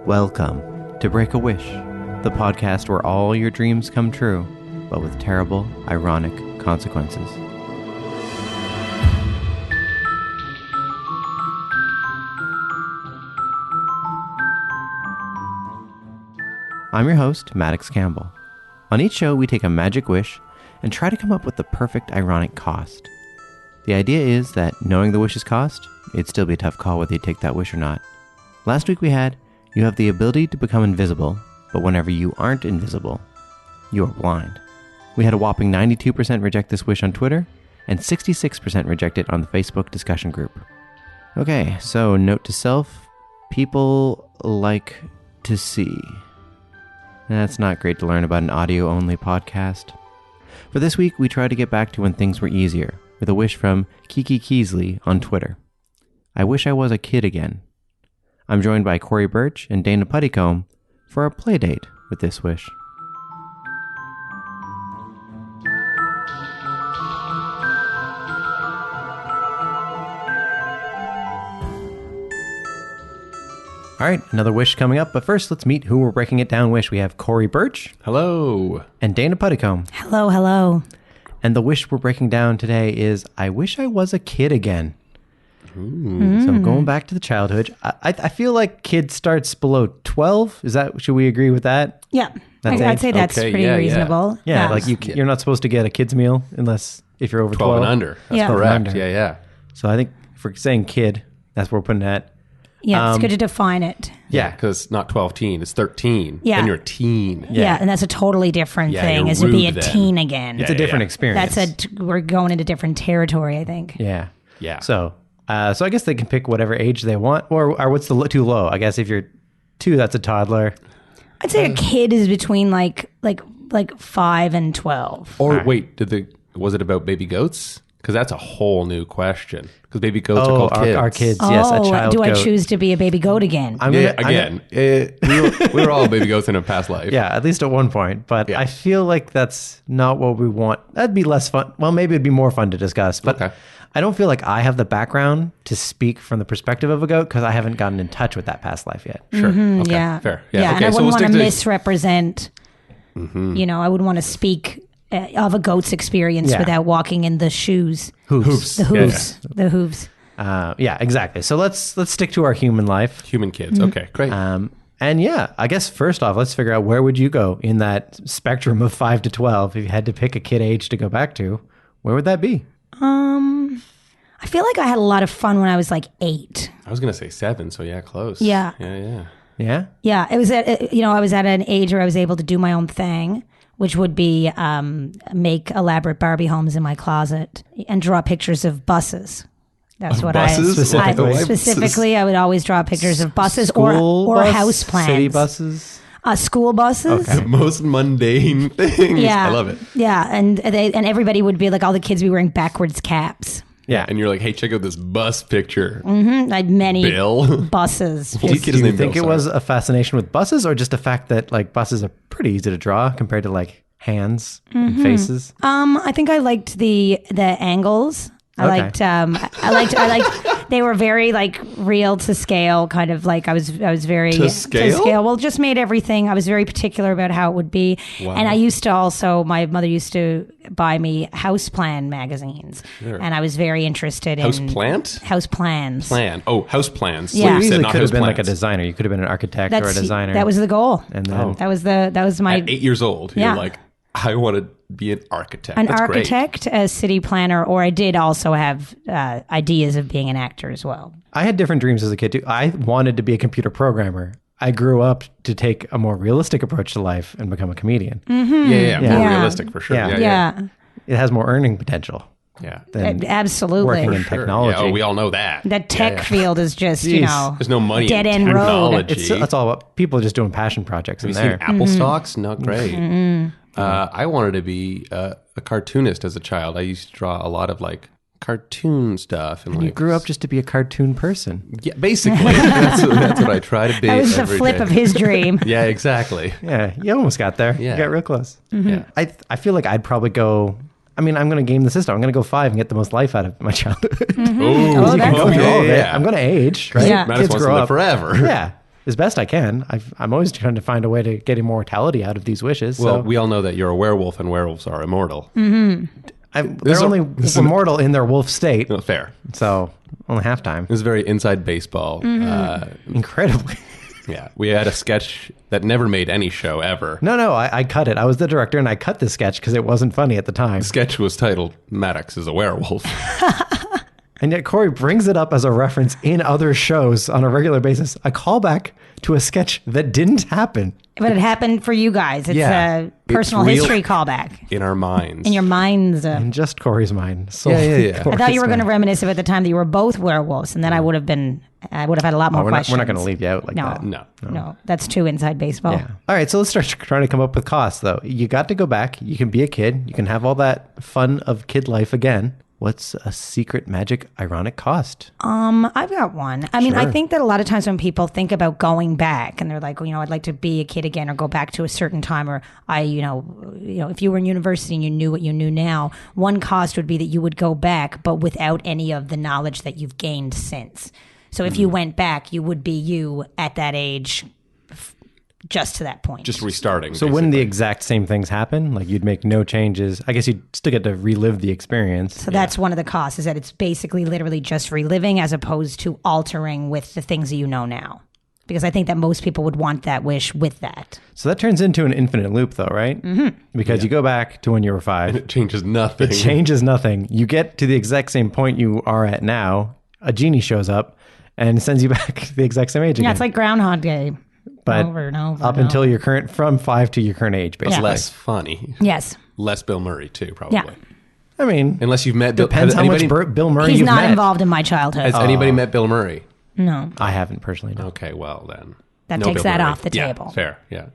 Welcome to Break a Wish, the podcast where all your dreams come true, but with terrible, ironic consequences. I'm your host, Maddox Campbell. On each show, we take a magic wish and try to come up with the perfect ironic cost. The idea is that knowing the wish's cost, it'd still be a tough call whether you take that wish or not. Last week we had, you have the ability to become invisible, but whenever you aren't invisible, you are blind. We had a whopping 92% reject this wish on Twitter, and 66% reject it on the Facebook discussion group. Okay, so note to self, people like to see. That's not great to learn about an audio-only podcast. For this week, we try to get back to when things were easier, with a wish from Kiki Keesley on Twitter. I wish I was a kid again. I'm joined by Korri Birch and Dana Puddicombe for a play date with this wish. All right, another wish coming up, but first let's meet who we're breaking it down wish. We have Korri Birch. Hello. And Dana Puddicombe. Hello, hello. And the wish we're breaking down today is, I wish I was a kid again. So going back to the childhood, I feel like kid starts below 12. Should we agree with that? Yeah, That's I'd say that's okay, pretty yeah, reasonable. Yeah, like you're not supposed to get a kid's meal unless if you're over 12. and under. That's Yeah. correct. Under. Yeah. So I think if we're saying kid, that's what we're putting at. Yeah, it's good to define it. Yeah. Because not 12 teen, it's 13. Yeah. Then you're a teen. Yeah, and that's a totally different Yeah, thing you're as to be a rude then. teen again. It's a different experience. We're going into different territory, I think. Yeah. Yeah. So I guess they can pick whatever age they want, or what's too low? I guess if you're 2, that's a toddler. I'd say a kid is between like 5 and 12. Or wait, was it about baby goats? Because that's a whole new question. Because baby goats are called kids. Our kids, yes, a child do I goat. choose to be a baby goat again? We were all baby goats in a past life. Yeah, at least at one point. But I feel like that's not what we want. That'd be less fun. Well, maybe it'd be more fun to discuss. But Okay. I don't feel like I have the background to speak from the perspective of a goat because I haven't gotten in touch with that past life yet. Sure. Okay. Yeah. Fair. Yeah, Yeah. and Okay. I So wouldn't we'll want stick to to misrepresent, I wouldn't want to speak of a goat's experience Yeah. without walking in the shoes. Hooves. The hooves. The hooves. Yeah, exactly. So let's stick to our human life. human kids. Okay. Great. And yeah, I guess first off, let's figure out where would you go in that spectrum of 5 to 12 if you had to pick a kid age to go back to? Where would that be? I feel like I had a lot of fun when I was like 8. I was going to say 7. So yeah, close. Yeah. Yeah. Yeah? Yeah, it was I was at an age where I was able to do my own thing, which would be make elaborate Barbie homes in my closet and draw pictures of buses. That's what buses? specifically. I would always draw pictures of buses School or bus, house plans. City buses? School buses. The most mundane things. Yeah, I love it. Yeah, and everybody would be like, all the kids would be wearing backwards caps. Yeah. And you're like, hey, check out this bus picture. I had many Bill. buses. Kid Do is you named think Bill, it was a fascination with buses or just a fact that like buses are pretty easy to draw compared to like hands and faces? I think I liked the angles. I liked they were very like real to scale, kind of like I was very To scale? Well, just made everything. I was very particular about how it would be. Wow. And I used to also, my mother used to buy me house plan magazines. Sure. And I was very interested House in plant? house plans. Plan. Oh, house plans. Yeah. So You you said easily not could house have been plans. like a designer. You could have been an architect or a designer. That was the goal. And then That was my At 8 years old, Yeah. you're like, I want to be an architect. an That's architect, a city planner, or I did also have ideas of being an actor as well. I had different dreams as a kid too. I wanted to be a computer programmer. I grew up to take a more realistic approach to life and become a comedian. Great. Yeah. More Yeah. realistic for sure. Yeah. Yeah, It has more earning potential Yeah. than absolutely. working in Sure. technology. Yeah, we all know that. That tech Yeah. field is just, Jeez. There's no money dead in end road. technology. It's all about people just doing passion projects in Have you there. seen Apple stocks? Not great. I wanted to be a cartoonist as a child. I used to draw a lot of like cartoon stuff. And You like, grew up just to be a cartoon person. Yeah, basically. that's what I try to be. That was the every flip day. of his dream. Yeah, exactly. Yeah, you almost got there. Yeah. You got real close. Yeah. I feel like I'd probably go. I mean, I'm going to game the system. I'm going to go 5 and get the most life out of my childhood. Ooh, Oh, that's Go through nice. all of it. yeah. I'm going to age, right? Yeah. Might as well grow live up forever. Yeah. as best I can. I'm always trying to find a way to get immortality out of these wishes. Well, so. we all know that you're a werewolf and werewolves are immortal. They're only immortal in their wolf state. No, fair. So only halftime. This is very inside baseball. Incredibly. Yeah. We had a sketch that never made any show ever. No, I cut it. I was the director and I cut the sketch because it wasn't funny at the time. The sketch was titled Maddox is a Werewolf. And yet Korri brings it up as a reference in other shows on a regular basis. A callback to a sketch that didn't happen. But it happened for you guys. It's Yeah. a personal It's real- history callback. In our minds. In your minds. In just Corey's mind. So Yeah. I thought you were going to reminisce of at the time that you were both werewolves, and then I would have had a lot more questions. We're not going to leave you out like No. that. No. That's too inside baseball. Yeah. All right, so let's start trying to come up with costs, though. You got to go back. You can be a kid. You can have all that fun of kid life again. What's a secret magic ironic cost? I've got one. I mean, I Sure. think that a lot of times when people think about going back and they're like, I'd like to be a kid again or go back to a certain time, or if you were in university and you knew what you knew now, one cost would be that you would go back, but without any of the knowledge that you've gained since. So if you went back, you would be you at that age, just to that point. Just restarting. So wouldn't the exact same things happen? Like you'd make no changes. I guess you'd still get to relive the experience. So that's one of the costs, is that it's basically literally just reliving as opposed to altering with the things that you know now. Because I think that most people would want that wish with that. So that turns into an infinite loop, though, right? Mm-hmm. Because you go back to when you were 5. It changes nothing. It changes nothing. You get to the exact same point you are at now. A genie shows up and sends you back to the exact same age again. Yeah, it's like Groundhog Day. But over and over up and until your current, from 5 to your current age, basically. Less funny. Yes. Less Bill Murray, too, probably. Yeah. I mean, Unless you've met Bill. depends how much Bill Murray He's you've not met. involved in my childhood. Has anybody met Bill Murray? No. I haven't personally, no. Okay, well then. That No takes Bill that Murray. off the Yeah, table. fair, yeah.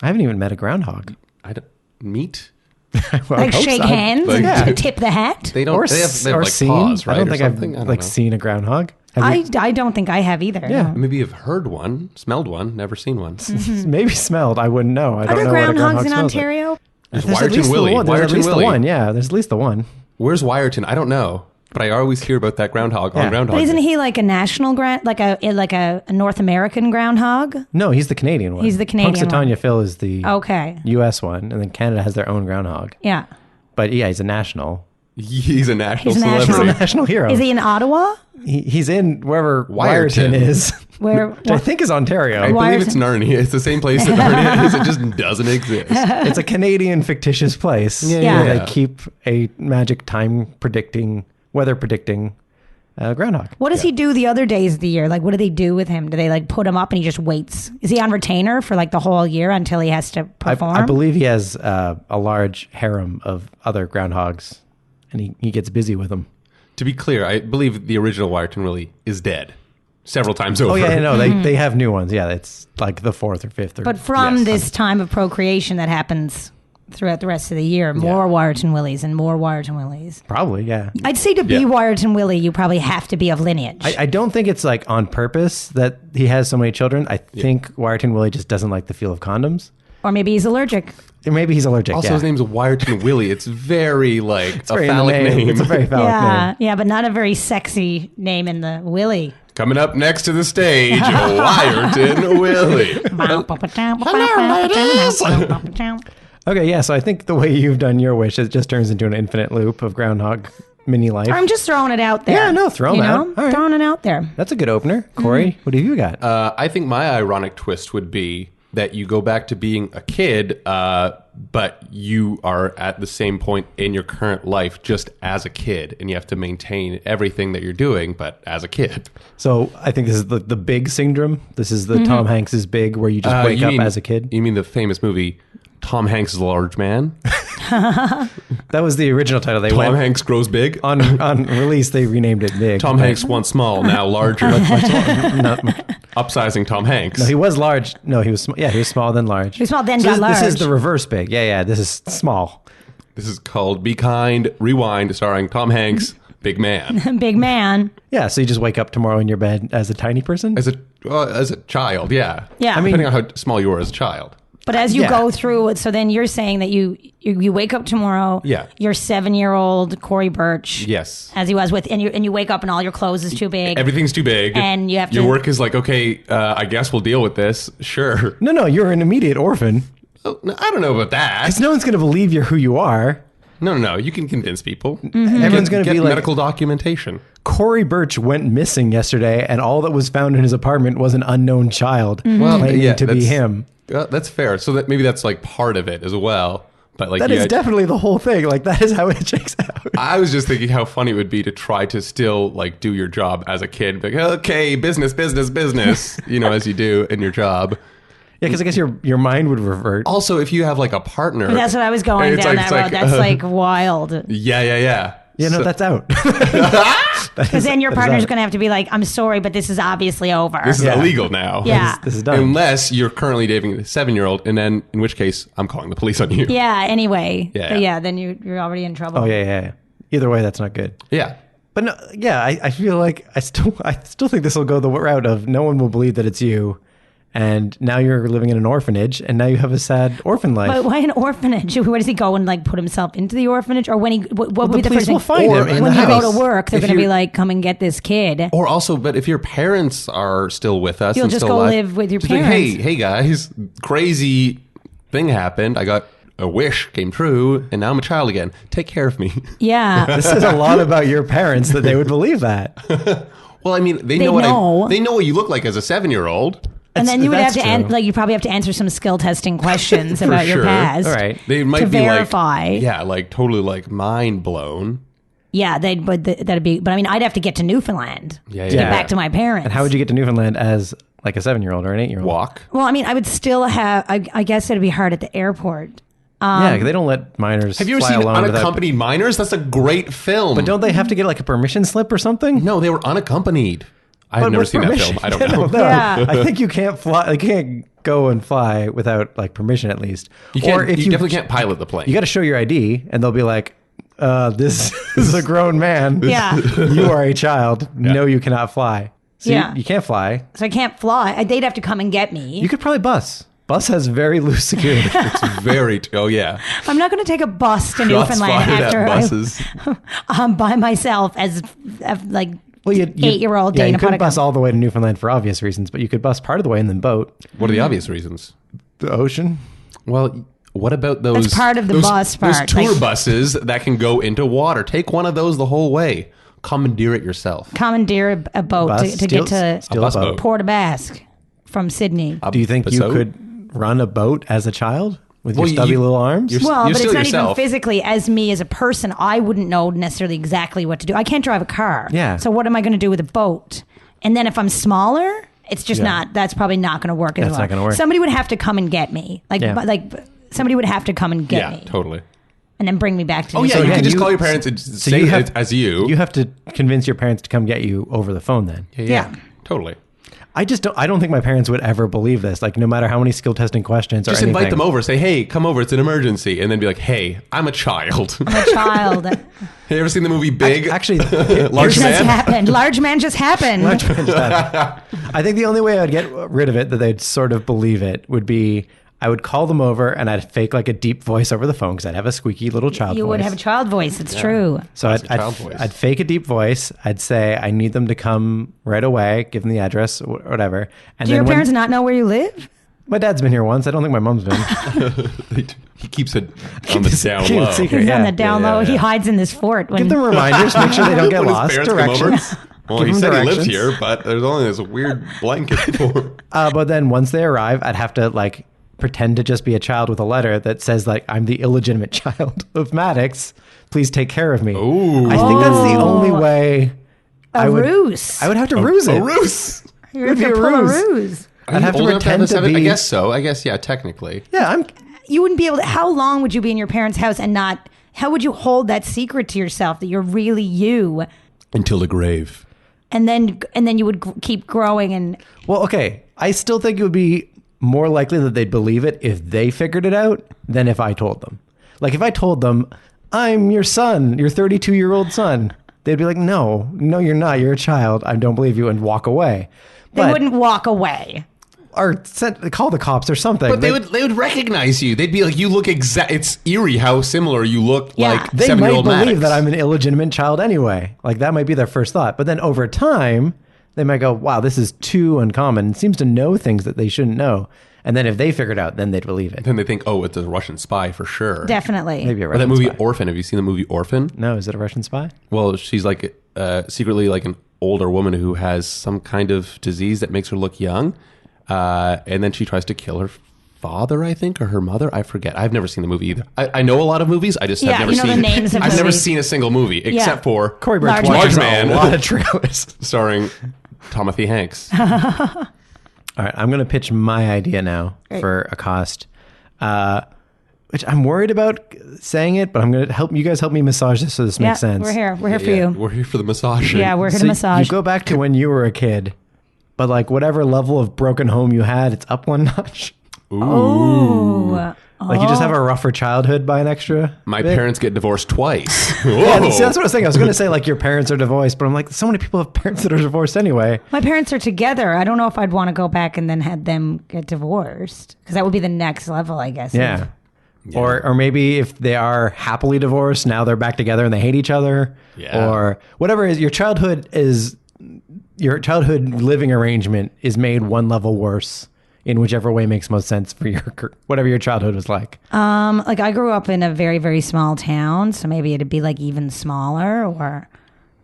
I haven't even met a groundhog. I don't, meat? Well, I Like hope shake so. hands Like- and tip the hat? They don't. Or, they have or like seen. paws, right? I don't or think I've something? I don't know. seen a groundhog. Have I don't think I have either. Yeah. no. Maybe you've heard one, smelled one, never seen one. you maybe smelled? I wouldn't know. I Are don't there know what a groundhog groundhogs in smells like. Ontario? There's There's at Wiarton least the Willy. one. There's at Wiarton least the Willy. one. Yeah, there's at least the one. Where's Wiarton? I don't know, but I always hear about that groundhog on Yeah. Groundhog But isn't Day. he like a national like a North American groundhog? No, he's the Canadian one. He's the Canadian Punxsutawney Phil is the Okay. U.S. one, and then Canada has their own groundhog. Yeah. But yeah, he's a national. He's a national He's a national- He's a celebrity. national hero. Is he in Ottawa? He's in wherever Wiarton. Wiarton is, Where which I think is Ontario. I believe it's Wiarton. Narnia. It's the same place that Narnia is. It just doesn't exist. It's a Canadian fictitious place. Yeah. Where Yeah. they keep a magic weather predicting groundhog. What does he do the other days of the year? Like, what do they do with him? Do they like put him up and he just waits? Is he on retainer for like the whole year until he has to perform? I believe he has a large harem of other groundhogs, and he gets busy with them. To be clear, I believe the original Wiarton Willy is dead several times over. Oh yeah, no, they have new ones. Yeah, it's like the 4th or 5th. Or, But from Yes. this time of procreation that happens throughout the rest of the year, more Wiarton Willys and more Wiarton Willys. probably, yeah. I'd say to be Yeah. Wiarton Willy, you probably have to be of lineage. I don't think it's like on purpose that he has so many children. I think Wiarton Willy just doesn't like the feel of condoms. or maybe he's allergic. Or maybe he's allergic. Also, yeah. his name's Wiarton Willy. It's very like It's a very in the phallic name. It's a very phallic Yeah, name. yeah, but not a very sexy name in the Willy. Coming up next to the stage, Wiarton Willy. Okay, yeah. So I think the way you've done your wish, it just turns into an infinite loop of groundhog mini life. I'm just throwing it out there. Yeah, no, throw 'em you out. know? All right. Throwing it out there. That's a good opener. Corey, what have you got? I think my ironic twist would be that you go back to being a kid, but you are at the same point in your current life just as a kid, and you have to maintain everything that you're doing, but as a kid. So I think this is the big syndrome. This is the Tom Hanks's big, where you just wake You up mean- as a kid. You mean the famous movie Tom Hanks is a Large Man? That was the original title. They Tom went Hanks grows big? on release. They renamed it Big. Tom Hanks once small, now larger. No, Upsizing Tom Hanks. no, he was large. No, he was. Yeah, he was small then large. He was small, then So got this is large. the reverse Big. Yeah. This is small. This is called Be Kind, Rewind, starring Tom Hanks, Big Man. Big man. Yeah. So you just wake up tomorrow in your bed as a tiny person. As a child, yeah. Yeah. Depending on how small you were as a child. But as you Yeah. go through it, so then you're saying that you wake up tomorrow. Yeah. You're 7-year-old Korri Birch. Yes. As he was with, and you wake up and all your clothes is too big. Everything's too big. And you have Your to- work is like, okay, I guess we'll deal with this. Sure. No, you're an immediate orphan. Oh, no, I don't know about that. Because no one's going to believe you're who you are. No. You can convince people. Everyone's going to Get be like, medical documentation. Korri Birch went missing yesterday, and all that was found in his apartment was an unknown child claiming to be that's- him. That's fair. So that maybe that's like part of it as well. But like That is definitely the whole thing. Like, that is how it checks out. I was just thinking how funny it would be to try to still like do your job as a kid. Like, okay, business, as you do in your job. Yeah, because I guess your mind would revert. Also, if you have like a partner. That's what I was going it's down like- that it's road. like, That's like wild. Yeah. Yeah, no, So- that's out. Because then your that is partner's out. going to have to be like, I'm sorry, but this is obviously over. This is Yeah. illegal now. Yeah. This is done. Unless you're currently dating a 7-year-old, and then in which case I'm calling the police on you. Yeah, anyway. Yeah. But yeah, then you're already in trouble. Oh, yeah. Either way, that's not good. Yeah. But no, yeah, I feel like I still think this will go the route of no one will believe that it's you. And now you're living in an orphanage, and now you have a sad orphan life. But why an orphanage? Where does he go and like put himself into the orphanage? Or when he, what would the be the police first thing? will find Or him in When the you go house. to work, they're If going to be you're- like, come and get this kid. Or also, but if your parents are still with us, You'll and just still go alive, live with your just like, parents. hey guys, crazy thing happened. I got a wish came true, and now I'm a child again. Take care of me. Yeah. This says a lot about your parents that they would believe that. Well, I mean, they They know know. they know what you look like as a 7-year-old. And then you would have That's to, true. like, you probably have to answer some skill testing questions about your sure. past. All right. They might To be verify. like, yeah, like totally like mind blown. Yeah, that'd be. But I mean, I'd have to get to Newfoundland Yeah, to yeah. get back to my parents. And how would you get to Newfoundland as like a 7-year-old or an 8-year-old? Walk. Well, I mean, I would still have. I guess it'd be hard at the airport. Yeah, they don't let minors Have you ever fly seen alone without- Unaccompanied Minors? That's a great film. But don't they have to get like a permission slip or something? No, they were unaccompanied. I've But never with seen that permission. film. I don't know. No. Yeah. I think you can't fly. You can't go and fly without like permission at least. You can't, or if you definitely can't pilot the plane. You got to show your ID, and they'll be like, "This is a grown man. Yeah. You are a child. No, you cannot fly. So Yeah. you can't fly. So I can't fly. They'd have to come and get me. You could probably bus. Bus has very loose security. It's very. Oh yeah. I'm not going to take a bus to Shots Newfoundland fired after at buses. I'm by myself as like Well, 8-year-old yeah, Dana you couldn't bus Puddicombe. all the way to Newfoundland for obvious reasons, but you could bus part of the way and then boat. What are the obvious reasons? The ocean. Well, what about those? That's part of the those, bus Those part, tour like- buses that can go into water. Take one of those the whole way. Commandeer it yourself. commandeer a boat Bus, to steal- get to steal A a bus boat. boat. Port aux Basques from Sydney. Do you think you So- could run a boat as a child with Well, your stubby you- little arms? you're- Well, you but it's steal not even yourself. physically. As me, as a person, I wouldn't know necessarily exactly what to do. I can't drive a car. Yeah. So what am I going to do with a boat? And then if I'm smaller, it's just Yeah. not. That's probably not going to work as That's well. not gonna work. Somebody would have to come and get me. Yeah. Like somebody would have to come and get Yeah, me, totally. and then bring me back to. Oh New yeah, So you again, can just you- call your parents and So say you have- it as you. You have to convince your parents to come get you over the phone then. Yeah, totally. I don't think my parents would ever believe this. Like no matter how many skill testing questions Just or anything. invite them over. Say, hey, come over. It's an emergency, and then be like, hey, I'm a child. I'm a child. Have you ever seen the movie Big? Actually, Large just Man. happened. Large man just happened. I think the only way I'd get rid of it, that they'd sort of believe it, would be I would call them over and I'd fake like a deep voice over the phone because I'd have a squeaky little child You voice. would have a child voice. It's true. So Classic child voice. I'd fake a deep voice. I'd say I need them to come right away. Give them the address, whatever. And Do your when- parents not know where you live? My dad's been here once. I don't think my mom's been. He keeps it on the down Keep it low. secret. He's on Yeah. the down Yeah, low. yeah, He yeah. hides in this fort. When Give them reminders. Make sure they don't get When his lost. parents come over, Directions. well, Give he them said he lives directions. here, but there's only this weird blanket for. But then once they arrive, I'd have to like pretend to just be a child with a letter that says like I'm the illegitimate child of Maddox. Please take care of me. Ooh. I think that's the only way. a ruse. I would have to ruse it. A ruse. You're would be gonna a pull a ruse. ruse. I'd have to Old enough pretend have a to seven- be. I guess so. I guess, yeah, technically. Yeah, You wouldn't be able to. How long would you be in your parents' house and not? How would you hold that secret to yourself that you're really you? Until the grave. And then you would keep growing and Well, okay. I still think it would be more likely that they'd believe it if they figured it out than if I told them. Like if I told them, I'm your son, your 32-year-old son, they'd be like, no, you're not. You're a child. I don't believe you, and walk away. they But wouldn't walk away. call the cops or something. But they would recognize you. They'd be like, you look it's eerie how similar you look like they might 7-year-old believe Maddox. that I'm an illegitimate child anyway. Like that might be their first thought. But then over time, they might go, wow, this is too uncommon. It seems to know things that they shouldn't know. And then if they figure it out, then they'd believe it. Then they think, oh, it's a Russian spy for sure. Definitely. Maybe a Or that Russian movie spy. Orphan. Have you seen the movie Orphan? No, is it a Russian spy? Well, she's like secretly like an older woman who has some kind of disease that makes her look young. And then she tries to kill her father, I think, or her mother. I forget. I've never seen the movie either. I know a lot of movies. I just have never you know seen. the names of I've never movies. seen a single movie except for Corey Birch Large watches Man. a lot of trailers. starring Timothy Hanks. All right, I'm going to pitch my idea now for a cost, which I'm worried about saying it, but I'm going to help you guys help me massage this so this makes sense. We're here. We're here for Yeah, you. We're here for the massage. Yeah, we're here to So massage. you go back to when you were a kid, but like whatever level of broken home you had, it's up one notch. Oh. Like you just have a rougher childhood by an extra. My bit. parents get divorced twice. Yeah, Whoa. see, that's what I was thinking. I was going to say like your parents are divorced, but I'm like, so many people have parents that are divorced anyway. My parents are together. I don't know if I'd want to go back and then had them get divorced because that would be the next level, I guess. Yeah. Or maybe if they are happily divorced, now they're back together and they hate each other. Yeah. Or whatever it is, your childhood living arrangement is made one level worse in whichever way makes most sense for whatever your childhood was like. Like I grew up in a very, very small town, so maybe it'd be like even smaller or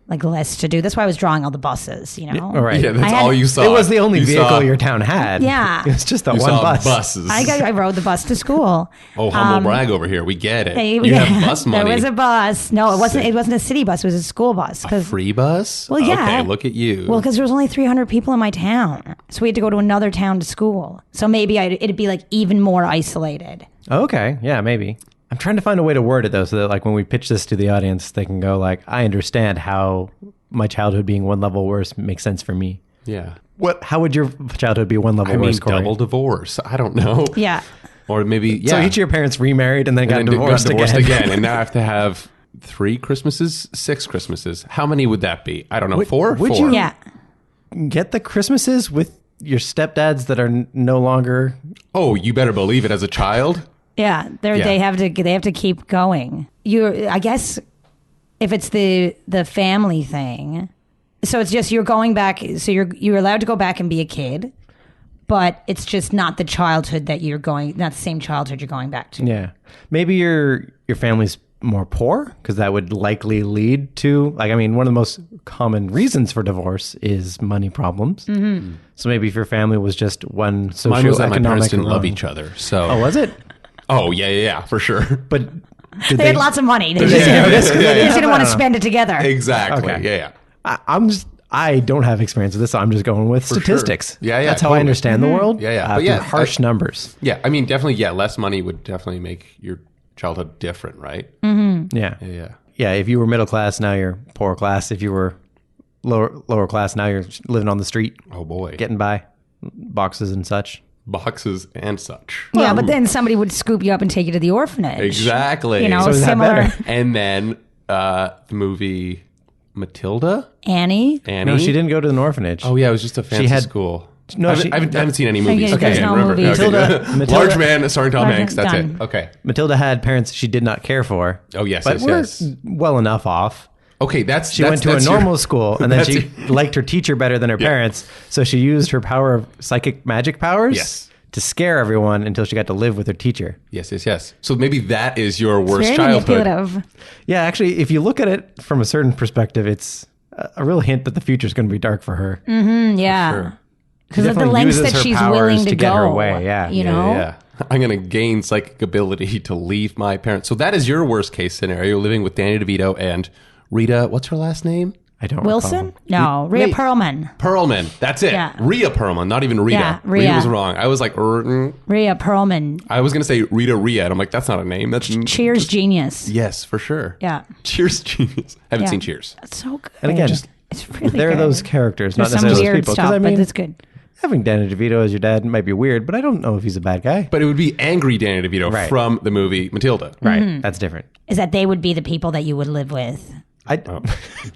like less to do. That's why I was drawing all the buses, you know? All right. Yeah, that's I had- all you saw. It was the only You vehicle saw- your town had. Yeah. It was just that you one saw bus. buses. I rode the bus to school. Oh, humble brag over here. We get it. Hey, You have bus money. There was a bus. No, it wasn't. It wasn't a city bus. It was a school bus. A free bus? Well, yeah. Okay, look at you. Well, because there was only 300 people in my town, so we had to go to another town to school. So maybe it'd be like even more isolated. Okay. Yeah, maybe. I'm trying to find a way to word it though, so that like when we pitch this to the audience, they can go like, I understand how my childhood being one level worse makes sense for me. yeah. How would your childhood be one level I mean, worse, Corey? double divorce. I don't know. Yeah. Or maybe, yeah. So each of your parents remarried and then got and then divorced, again. And now I have to have 3 Christmases, 6 Christmases. How many would that be? I don't know. 4? would 4. you- Yeah. Get the Christmases with your stepdads that are no longer. Oh, you better believe it as a child. Yeah. They have to keep going. I guess if it's the family thing, so it's just you're going back. So you're allowed to go back and be a kid, but it's just not the childhood that not the same childhood you're going back to. Yeah, maybe your family's more poor because that would likely lead to like one of the most common reasons for divorce is money problems. Mm-hmm. So maybe if your family was just one socioeconomic. Mine was that my parents didn't love rung. each other. So Oh, was it? Oh yeah, for sure. But did They had lots of money. They just, Yeah, they just yeah, yeah. didn't want to No. spend it together. Exactly. Okay. Yeah. I don't have experience with this, so I'm just going with statistics. sure. Yeah, That's how I totally. understand the world. Yeah, yeah. But But yeah, harsh numbers. Yeah. I mean, definitely. Yeah. Less money would definitely make your childhood different, right? Yeah. Yeah. Yeah, if you were middle class, now you're poor class. If you were lower class, now you're living on the street, Oh boy. getting by, boxes and such. Boxes and such. Yeah, but then somebody would scoop you up and take you to the orphanage. Exactly. You know, So is that similar. better? And then the movie Matilda. Annie. Annie. No, she didn't go to an orphanage. Oh yeah, it was just a fancy had- school. No, I haven't seen any movies. Okay, there's no remember. movies. Okay. Matilda- Large Man starring Tom Large Hanks. That's done. it. Okay. Matilda had parents she did not care for. Oh yes, but yes, were yes. well enough off. Okay, that's She went to a normal school, and then that's she liked her teacher better than her parents, so she used her power of psychic magic powers Yes. to scare everyone until she got to live with her teacher. Yes. So maybe that is your worst Very childhood. manipulative. Yeah, actually, if you look at it from a certain perspective, it's a real hint that the future is going to be dark for her. Yeah. Sure. Because of the definitely lengths uses that her she's powers willing to get go. her way, yeah. You know? Yeah. I'm going to gain psychic ability to leave my parents. So that is your worst case scenario, living with Danny DeVito and Rita. What's her last name? I don't Wilson? recall. No. Rhea Wait. Perlman. Perlman. That's it. Yeah. Rhea Perlman, not even Rita. Yeah, Rita Rhea. was wrong. I was like, Rhea Perlman. I was going to say Rita, and I'm like, that's not a name. That's Cheers genius. Yes, for sure. Yeah. Cheers, genius. Haven't Yeah. seen Cheers. That's so good. And again, it's really there are good. those characters, not There's some necessarily those weird people. stuff, Because but it's good. having Danny DeVito as your dad might be weird, but I don't know if he's a bad guy. But it would be angry Danny DeVito Right. from the movie Matilda. Right, that's different. Is that they would be the people that you would live with. I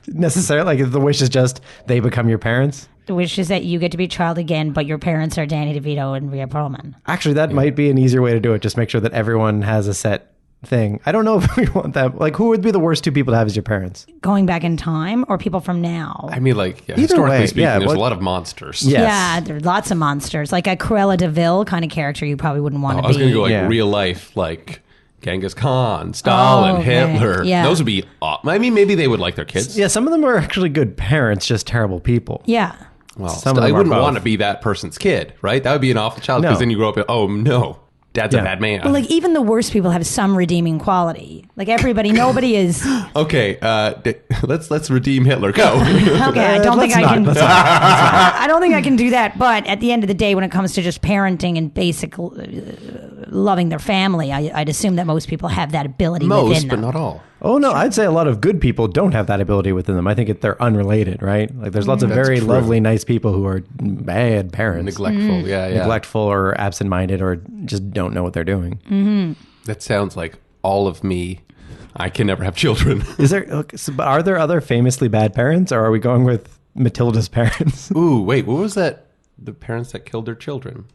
necessarily like if the wish is just they become your parents. which is that you get to be a child again, but your parents are Danny DeVito and Rhea Perlman. Actually, that might be an easier way to do it. Just make sure that everyone has a set thing. I don't know if we want that. Like, who would be the worst two people to have as your parents? Going back in time or people from now? I mean, like, Either historically way, speaking, yeah, there's what- a lot of monsters. Yes. Yeah, there are lots of monsters. Like a Cruella de Vil kind of character you probably wouldn't want to I was be. going to go like Yeah. real life, like Genghis Khan, Stalin, Oh, okay. Hitler. Yeah. Those would be. I mean, maybe they would like their kids. Yeah, some of them are actually good parents, just terrible people. Yeah. Well, Some of I them are wouldn't both. want to be that person's kid, right? That would be an awful child because No. then you grow up and, oh no, dad's a Yeah. bad man. Well, like even the worst people have some redeeming quality. Like everybody, nobody is. Okay, let's redeem Hitler. Go. Okay, I don't think let's I not, can. let's not. I don't think I can do that. But at the end of the day, when it comes to just parenting and basic loving their family, I'd assume that most people have that ability Most, within but them. not all. Oh no, I'd say a lot of good people don't have that ability within them. I think they're unrelated, right? Like there's lots of very true. lovely, nice people who are bad parents, Neglectful. Yeah, yeah. neglectful or absent-minded, or just don't know what they're doing. That sounds like all of me. I can never have children. Is there? Okay, so, but are there other famously bad parents, or are we going with Matilda's parents? Ooh, wait, what was that? The parents that killed their children.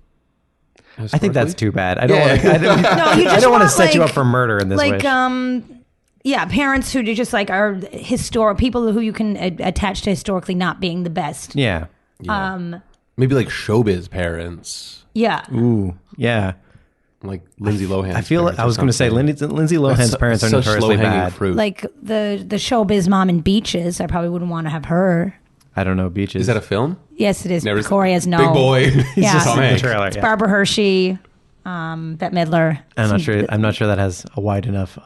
I think that's Historically? too bad. I don't. Yeah. Want to, I don't, No, you I just don't want to want, set you like- up for murder in this Like way. yeah, parents who just like are historic people who you can attach to historically not being the best. Yeah. Maybe like showbiz parents, Yeah. Ooh. Yeah. like Lindsay Lohan. I feel. I was going to say Lindsay Lohan's parents are notoriously bad. Fruit. Like the showbiz mom in Beaches, I probably wouldn't want to have her. I don't know. Beaches. Is that a film? Yes, it is. Never- Korri has no. Big boy. Yeah. Just Tom in the Hanks. trailer. It's Yeah. Barbara Hershey, Bette Midler. I'm not sure. I'm not sure that has a wide enough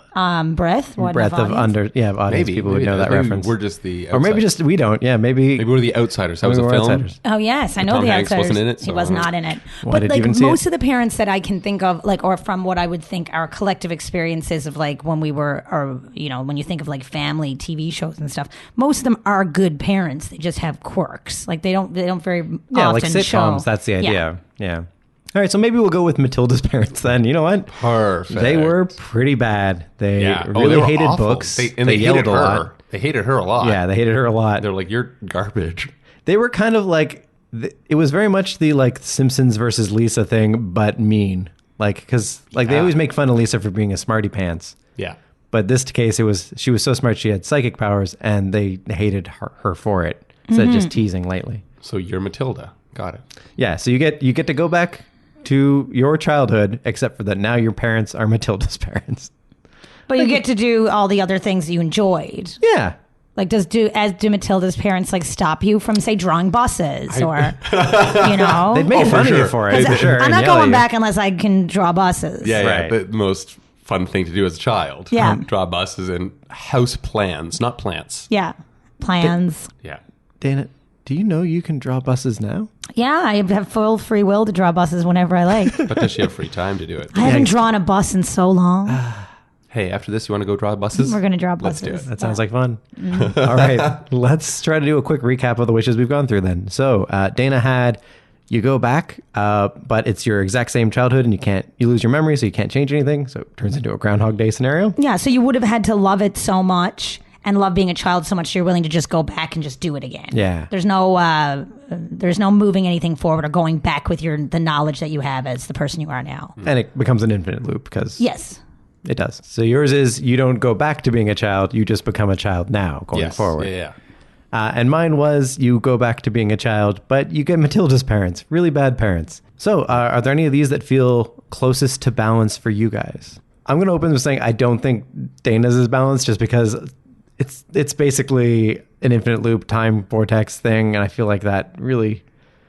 Breath. What breadth of audience? audience Maybe people would maybe know that maybe reference. We're just the or maybe outsiders. just we don't. Yeah, maybe. Maybe we're the outsiders. That was maybe a we're film. outsiders. Oh yes, I know Tom the Hanks Outsiders. wasn't in it, He so was I don't not know. in it. Why But did you like even see most it? of the parents that I can think of, like, or from what I would think our collective experiences of like when we were, or when you think of like family TV shows and stuff, most of them are good parents. They just have quirks. Like they don't very Yeah, often like sitcoms. show. That's the Yeah. idea. Yeah. All right, so maybe we'll go with Matilda's parents then. You know what? Perfect. They were pretty bad. They Yeah. really they were hated awful. books. They yelled hated a her. lot. They hated her a lot. Yeah, they hated her a lot. They're like, you're garbage. They were kind of like it was very much the like Simpsons versus Lisa thing, but mean. Like because like they always make fun of Lisa for being a smarty pants. Yeah. But this case, she was so smart she had psychic powers, and they hated her for it instead of just teasing lately. So you're Matilda. Got it. Yeah, so you get to go back to your childhood, except for that now your parents are Matilda's parents. But you get to do all the other things that you enjoyed. Yeah. Like, do Matilda's parents like stop you from say drawing buses or They'd make Oh, for fun of you sure. for it, 'Cause for sure. I'm and not yell at going you. back unless I can draw buses. Yeah, yeah. Right. The most fun thing to do as a child. Yeah. Draw buses and house plans, not plants. Yeah. Plans. Yeah. Dana, do you know you can draw buses now? Yeah, I have full free will to draw buses whenever I like. But does she have free time to do it? I haven't drawn a bus in so long. Hey, after this, you want to go draw buses? We're going to draw Let's buses. do it. That sounds like fun. All right, let's try to do a quick recap of the wishes we've gone through then. So Dana had you go back, but it's your exact same childhood and you lose your memory, so you can't change anything. So it turns into a Groundhog Day scenario. Yeah, so you would have had to love it so much and love being a child so much you're willing to just go back and just do it again. Yeah. There's no moving anything forward or going back with the knowledge that you have as the person you are now. And it becomes an infinite loop because Yes. it does. So yours is you don't go back to being a child, you just become a child now going Yes. forward. Yeah. And mine was you go back to being a child, but you get Matilda's parents, really bad parents. So are there any of these that feel closest to balance for you guys? I'm going to open with saying I don't think Dana's is balanced just because it's basically an infinite loop time vortex thing. And I feel like that really,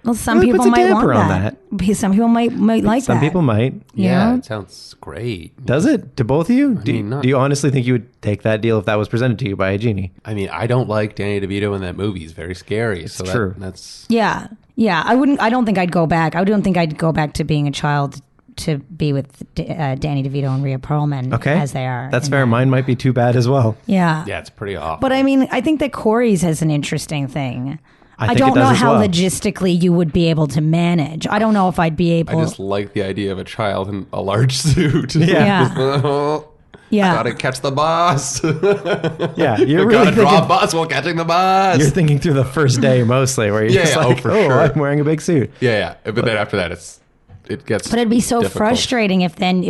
Well, some Really people puts a might damper want on that. Because some people might like some that. people might. Yeah, Yeah. it sounds great. Does it to both of you? mean, not- Do you honestly think you would take that deal if that was presented to you by a genie? I mean, I don't like Danny DeVito in that movie. He's very scary. So true. That's Yeah. Yeah. I don't think I'd go back. I don't think I'd go back to being a child to be with Danny DeVito and Rhea Perlman Okay. as they are. That's in fair. that. Mine might be too bad as well. Yeah. it's pretty awful. But I mean, I think that Corey's has an interesting thing. I I think don't it does know as how well. logistically you would be able to manage. I don't know if I'd be I able. just like the idea of a child in a large suit. Yeah. Yeah. Yeah. Gotta catch the bus. Yeah, you're really Gotta draw a thinking, bus while catching the bus. you're thinking through the first day mostly, where you're Yeah, just yeah. Oh, like, for oh, sure. I'm wearing a big suit. Yeah. But then after that, it gets. But it'd be so difficult. frustrating if then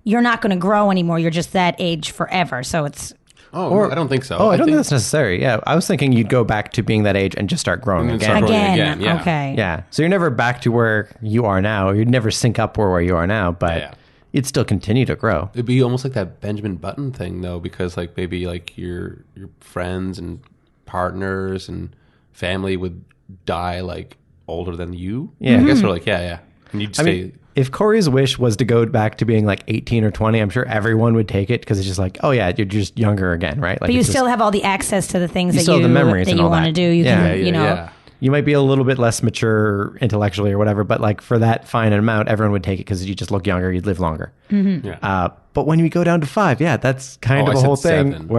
you're not going to grow anymore. You're just that age forever. So it's Oh, I don't think so. Oh, I don't think that's necessary. Yeah, I was thinking you'd go back to being that age and just start growing And then again. start growing again. again, yeah. Okay. Yeah, so you're never back to where you are now. You'd never sync up where you are now, but Yeah. you'd still continue to grow. It'd be almost like that Benjamin Button thing, though, because like maybe like your friends and partners and family would die like older than you. Yeah. I guess we're like yeah. And you'd I stay. mean, if Korri's wish was to go back to being like 18 or 20, I'm sure everyone would take it because it's just like, oh yeah, you're just younger again, right? Like, but you it's still just- have all the access to the things that still have the memories that and you all want to that. do. You Yeah. can, you know. you might be a little bit less mature intellectually or whatever, but like for that fine amount, everyone would take it because you just look younger, you'd live longer. Yeah. But when we go down to 5, yeah, that's kind Oh, of I a whole said thing 7.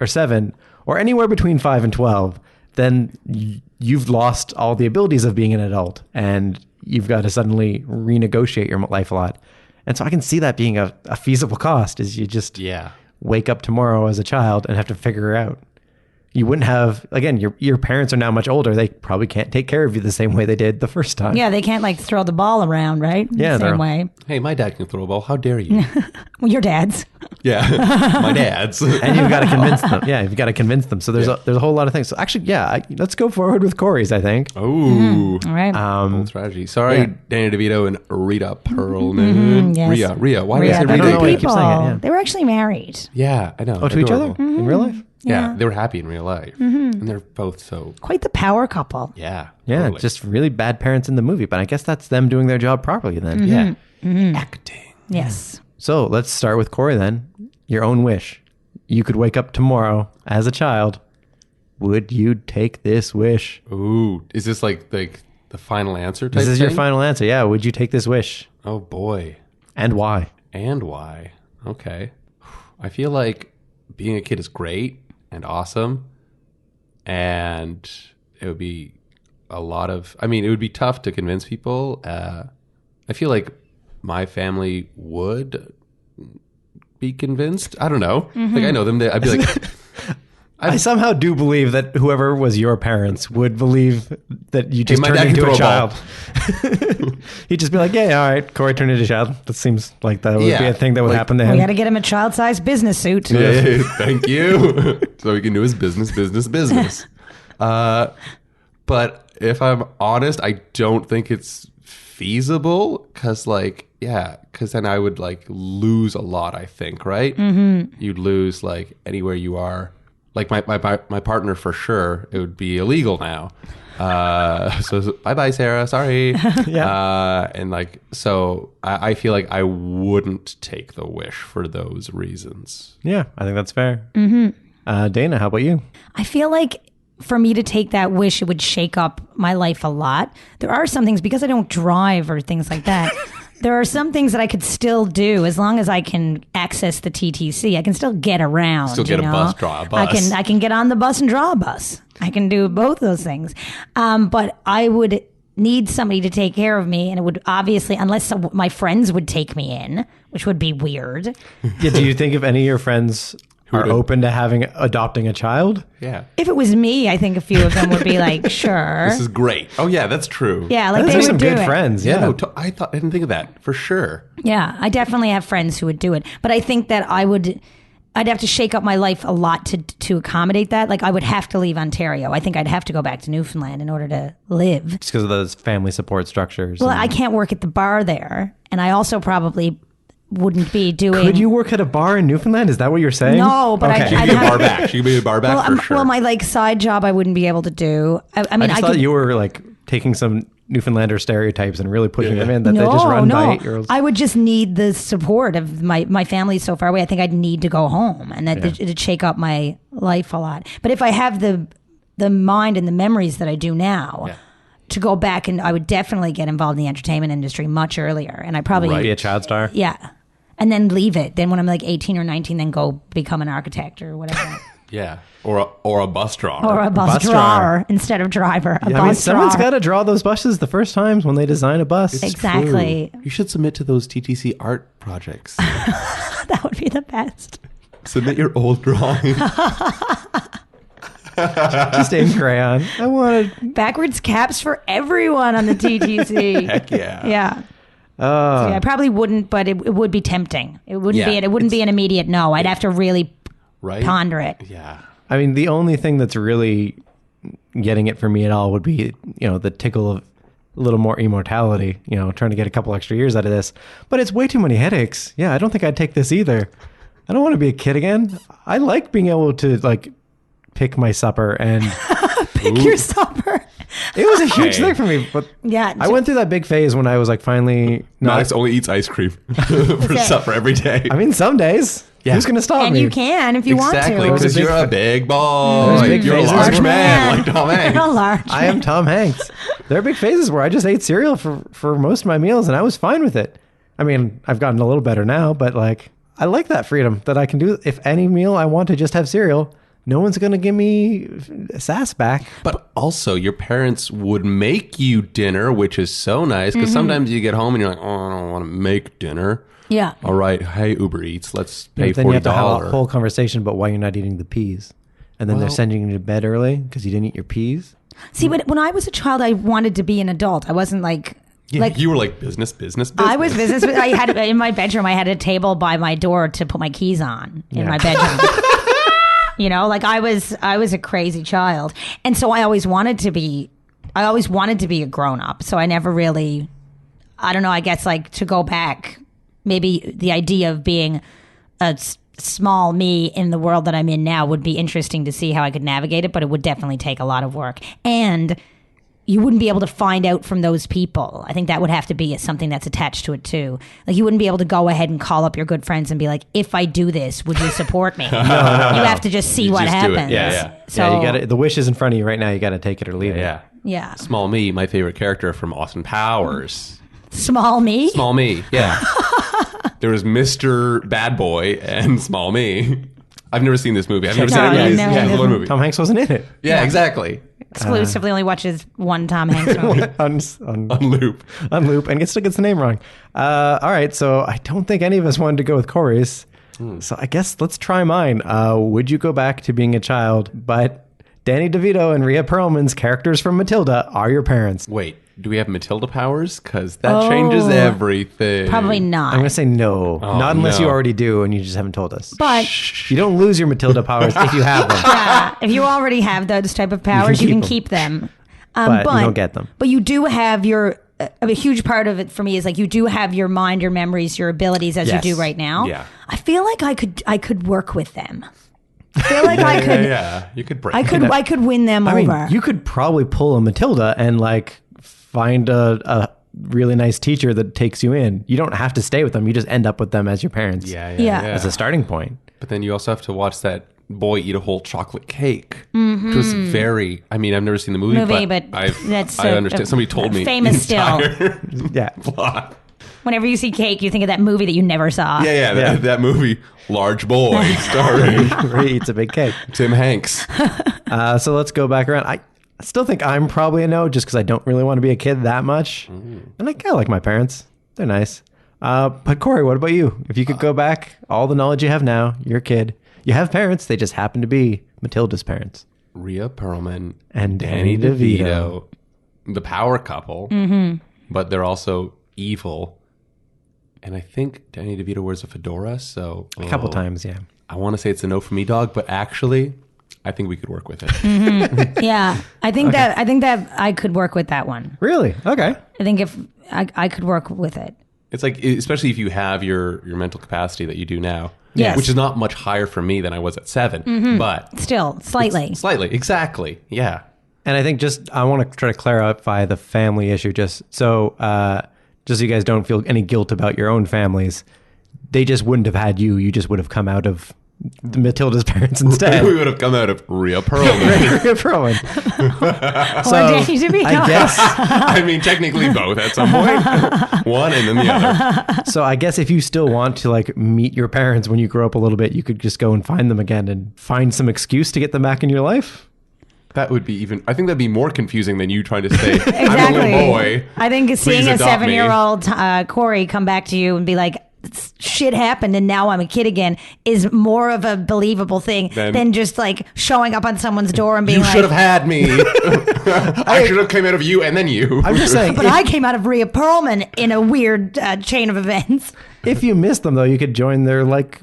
or 7 or anywhere between 5 and 12, then you've lost all the abilities of being an adult and you've got to suddenly renegotiate your life a lot. And so I can see that being a feasible cost is you just wake up tomorrow as a child and have to figure it out. You wouldn't have, again, your parents are now much older. They probably can't take care of you the same way they did the first time. Yeah, they can't like throw the ball around, right? Yeah, Same they're- way. Hey, my dad can throw a ball. How dare you? Well, your dad's. Yeah, my dad's. And you've got to convince them. Yeah, you've got to convince them. So there's a whole lot of things. So actually, let's go forward with Korri's, I think. Oh, All right. bold strategy. Sorry, yeah. Danny DeVito and Rita Perlman. yes. Rhea. Why did I Rhea, say they're I don't Rita? know why you good keep people. saying it, yeah. They were actually married. Yeah, I know. Oh, to each other Adorable. in real life? Yeah, they were happy in real life, and they're both so. Quite the power couple. Yeah, Yeah, totally. just really bad parents in the movie. But I guess that's them doing their job properly then. yeah, acting. Yes. So let's start with Korri then. Your own wish. You could wake up tomorrow as a child. Would you take this wish? Ooh, is this like the final answer type This is your thing? final answer. Yeah, would you take this wish? Oh boy, And why? and why? Okay, I feel like being a kid is great and awesome, and it would be a lot of. I mean, it would be tough to convince people. I feel like my family would be convinced. I don't know. Like I know them. I'd be like, I somehow do believe that whoever was your parents would believe that you just my turned dad can into throw a a ball. child. He'd just be like, yeah, all right, Korri turned into a child. That seems like that would be Yeah, a thing that would like- happen to We him. got to get him a child-sized business suit. Hey, thank you. So he can do his business. But if I'm honest, I don't think it's feasible because then I would like lose a lot, I think, right? Mm-hmm. You'd lose like anywhere you are. Like my partner for sure, it would be illegal now. So bye-bye, Sarah. Sorry. Yeah. And like, so I feel like I wouldn't take the wish for those reasons. Yeah, I think that's fair. Mm-hmm. Dana, how about you? I feel like for me to take that wish, it would shake up my life a lot. There are some things, because I don't drive or things like that, there are some things that I could still do as long as I can access the TTC. I can still get around. Still get you a know? bus, draw a bus. I can get on the bus and draw a bus. I can do both those things. But I would need somebody to take care of me, and it would obviously, unless my friends would take me in, which would be weird. Yeah, do you think if any of your friends are open to adopting a child? Yeah. If it was me, I think a few of them would be like, sure. This is great. Oh yeah, that's true. Yeah, like Those they are would some do good it. friends. Yeah, Yeah. no, I didn't think of that for sure. Yeah, I definitely have friends who would do it, but I think that I'd have to shake up my life a lot to accommodate that. Like I would have to leave Ontario. I think I'd have to go back to Newfoundland in order to live. Just because of those family support structures. Well, and- I can't work at the bar there, and I also probably wouldn't be doing. Could you work at a bar in Newfoundland? Is that what you're saying? No, but okay. She I'd could be a have- bar back. She could be a bar back for sure. Well, my like side job I wouldn't be able to do. I mean, I just I thought could. you were like taking some Newfoundlander stereotypes and really pushing Yeah. them in that they just run by no. 8-year-olds. I would just need the support of my family so far away. I think I'd need to go home, and that it'd shake up my life a lot. But if I have the mind and the memories that I do now, to go back, and I would definitely get involved in the entertainment industry much earlier, and I probably Be a child star. yeah, and then leave it. Then when I'm like 18 or 19, then go become an architect or whatever. Yeah. Or a bus drawer. Or a bus drawer instead of driver. A bus someone's drawer. got to draw those buses the first times when they design a bus. Exactly. True. You should submit to those TTC art projects. That would be the best. Submit your old drawing. Just in crayon. I wanted Backwards caps for everyone on the TTC. Heck yeah. Yeah. So I probably wouldn't, but it would be tempting. It wouldn't be. It wouldn't be an immediate no. I'd have to really ponder it. Yeah. I mean, the only thing that's really getting it for me at all would be, the tickle of a little more immortality, trying to get a couple extra years out of this. But it's way too many headaches. Yeah, I don't think I'd take this either. I don't want to be a kid again. I like being able to, pick my supper and... Pick your supper. It was a huge thing for me. But yeah. I went through that big phase when I was, finally... Max only eats ice cream for supper every day. I mean, some days. Yeah. Who's going to stop me? And you can if you want to. Exactly, because you're a big boy. Big You're a phases. large man like Tom Hanks. You're a large I am Tom Hanks. There are big phases where I just ate cereal for most of my meals, and I was fine with it. I mean, I've gotten a little better now, but I like that freedom that I can do. If any meal I want to just have cereal, no one's going to give me sass back. But also, your parents would make you dinner, which is so nice, because sometimes you get home and you're like, oh, I don't want to make dinner. Yeah. All right, hey, Uber Eats, let's pay $40. Then you have to have a whole conversation about why you're not eating the peas. And then they're sending you to bed early because you didn't eat your peas. See, when I was a child, I wanted to be an adult. I wasn't you were like business. I was business. I had in my bedroom. I had a table by my door to put my keys on in my bedroom. I was a crazy child, and so I always wanted to be a grown up. So I never really, I don't know. I guess to go back, maybe the idea of being a small me in the world that I'm in now would be interesting to see how I could navigate it, but it would definitely take a lot of work. And you wouldn't be able to find out from those people. I think that would have to be something that's attached to it too. You wouldn't be able to go ahead and call up your good friends and be like, if I do this, would you support me? No. You have to just see what happens. Yeah. So you got the wish is in front of you right now. You got to take it or leave it. Yeah. Small me, my favorite character from Austin Powers. Small me? Small me, yeah. There was Mr. Bad Boy and Small Me. I've never seen this movie. I've never seen any of these movie. Tom Hanks wasn't in it. Yeah, exactly. Exclusively only watches one Tom Hanks movie. on loop. On loop, and still gets the name wrong. All right, so I don't think any of us wanted to go with Korri's. So I guess let's try mine. Would you go back to being a child, but Danny DeVito and Rhea Perlman's characters from Matilda are your parents? Wait, do we have Matilda powers? Because that changes everything. Probably not. I'm going to say no. Not unless you already do and you just haven't told us. But you don't lose your Matilda powers if you have them. Yeah, if you already have those type of powers, you can keep them. But you don't get them. But you do have your... a huge part of it for me is you do have your mind, your memories, your abilities as you do right now. Yeah. I feel like I could work with them. I feel like I could. Yeah, you could break. I could win them over. I mean, you could probably pull a Matilda and find a really nice teacher that takes you in. You don't have to stay with them. You just end up with them as your parents. Yeah. As a starting point. But then you also have to watch that boy eat a whole chocolate cake. Mm-hmm. Which was very... I mean, I've never seen the movie but I understand. Somebody told me. Famous still. Yeah. Plot. Whenever you see cake, you think of that movie that you never saw. Yeah. That movie, Large Boy, starring where he eats a big cake. Tim Hanks. So let's go back around. I still think I'm probably a no, just because I don't really want to be a kid that much. And I like my parents. They're nice. But Korri, what about you? If you could go back, all the knowledge you have now, you're a kid. You have parents. They just happen to be Matilda's parents. Rhea Perlman and Danny DeVito. The power couple. Mm-hmm. But they're also evil. And I think Danny DeVito wears a fedora, so... A couple times, yeah. I want to say it's a no for me, dog, but actually, I think we could work with it. Mm-hmm. Yeah. I think that I could work with that one. Really? Okay. I think if I could work with it. It's especially if you have your mental capacity that you do now. Yes. Which is not much higher for me than I was at 7, but... Still, slightly. Slightly, exactly, yeah. And I think I want to try to clarify the family issue just so you guys don't feel any guilt about your own families. They just wouldn't have had you. You just would have come out of Matilda's parents we instead. would have come out of Rhea Perlman. Rhea Perlman. Or Danny DeVito. I guess. I mean, technically both at some point. One and then the other. So I guess if you still want to like meet your parents when you grow up a little bit, you could just go and find them again and find some excuse to get them back in your life. That would be I think that'd be more confusing than you trying to say, Exactly. I'm a little boy. I think seeing a adopt me. 7-year-old Korri come back to you and be like, shit happened and now I'm a kid again is more of a believable thing than just like showing up on someone's door and being You like, should have had me. I should have came out of you and then you. I'm just saying. but I came out of Rhea Perlman in a weird chain of events. If you miss them though, you could join their like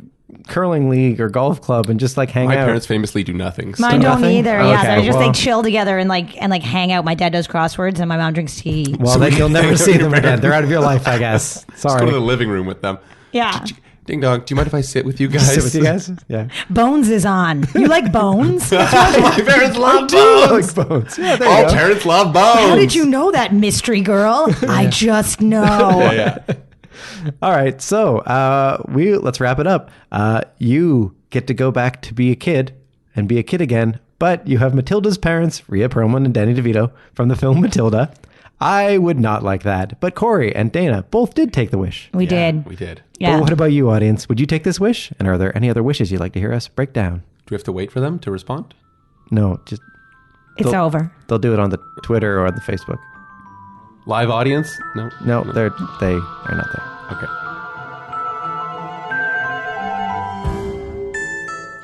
curling league or golf club and just like hang My out. parents famously do nothing. So. Mine don't nothing? either. Okay, Yeah, they just well. like chill together and like hang out. My dad does crosswords and my mom drinks tea. Well, then you'll never see them again. They're out of your life, I guess. Just go to Sorry. the living room with them. Yeah. Ding dong, do you mind if I sit with you guys? Sit with you guys? Yeah. Bones is on. You like Bones? My parents love Like bones. bones. Yeah, there All you go. parents love bones. How did you know that, mystery girl? I just know. Yeah. All right, so let's wrap it up. You get to go back to be a kid and be a kid again, but you have Matilda's parents, Rhea Perlman and Danny DeVito, from the film Matilda. I would not like that, but Korri and Dana both did take the wish. We did. We did. Yeah. But what about you, audience? Would you take this wish? And are there any other wishes you'd like to hear us break down? Do we have to wait for them to respond? No, just It's over. they'll do it on the Twitter or on the Facebook. Live audience? No. No, they are not there. Okay.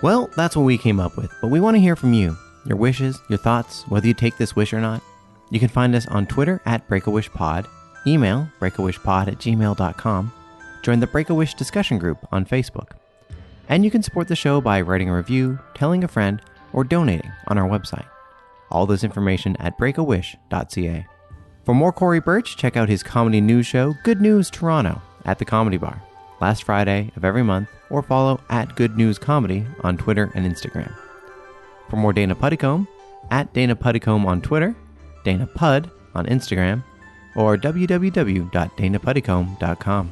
Well, that's what we came up with, but we want to hear from you. Your wishes, your thoughts, whether you take this wish or not. You can find us on Twitter at breakawishpod, email breakawishpod@gmail.com, join the Break-A-Wish discussion group on Facebook. And you can support the show by writing a review, telling a friend, or donating on our website. All this information at breakawish.ca. For more Korri Birch, check out his comedy news show, Good News Toronto, at the Comedy Bar, last Friday of every month, or follow at Good News Comedy on Twitter and Instagram. For more Dana Puddicombe, at Dana Puddicombe on Twitter, Dana Pud on Instagram, or www.danapuddicombe.com.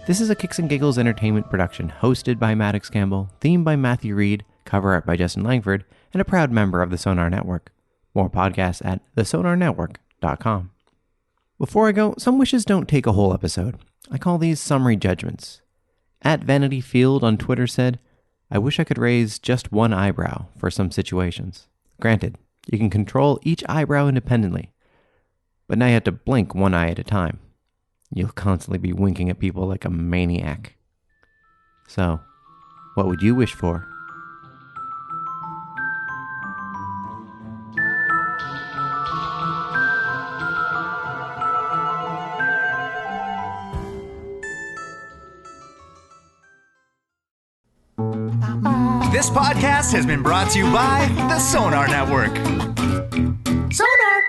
This is a Kicks and Giggles entertainment production hosted by Maddox Campbell, themed by Matthew Reed, cover art by Justin Langford, and a proud member of the Sonar Network. More podcasts at thesonarnetwork.com. Before I go, some wishes don't take a whole episode. I call these summary judgments. At Vanity Field on Twitter said, I wish I could raise just one eyebrow for some situations. Granted, you can control each eyebrow independently, but now you have to blink one eye at a time. You'll constantly be winking at people like a maniac. So, what would you wish for? This podcast has been brought to you by the Sonar Network. Sonar!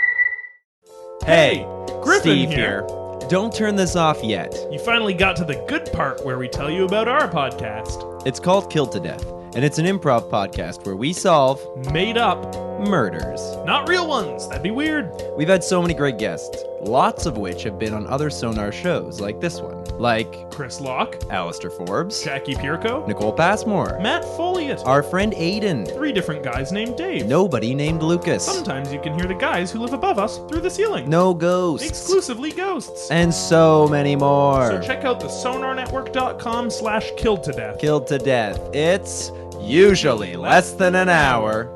Hey, Griffin Steve here. here. Don't turn this off yet. You finally got to the good part where we tell you about our podcast. It's called Killed to Death, and it's an improv podcast where we solve Made up, murders. not real ones. That'd be weird. We've had so many great guests, lots of which have been on other Sonar shows like this one, like Chris Locke, Alistair Forbes, Jackie Pierco, Nicole Passmore, Matt Folliott, our friend Aiden, 3 different guys named Dave. nobody named Lucas, Sometimes you can hear the guys who live above us through the ceiling. no ghosts, Exclusively ghosts. and so many more. So check out the sonarnetwork.com/killedtodeath. Killed to Death. It's usually less than an hour.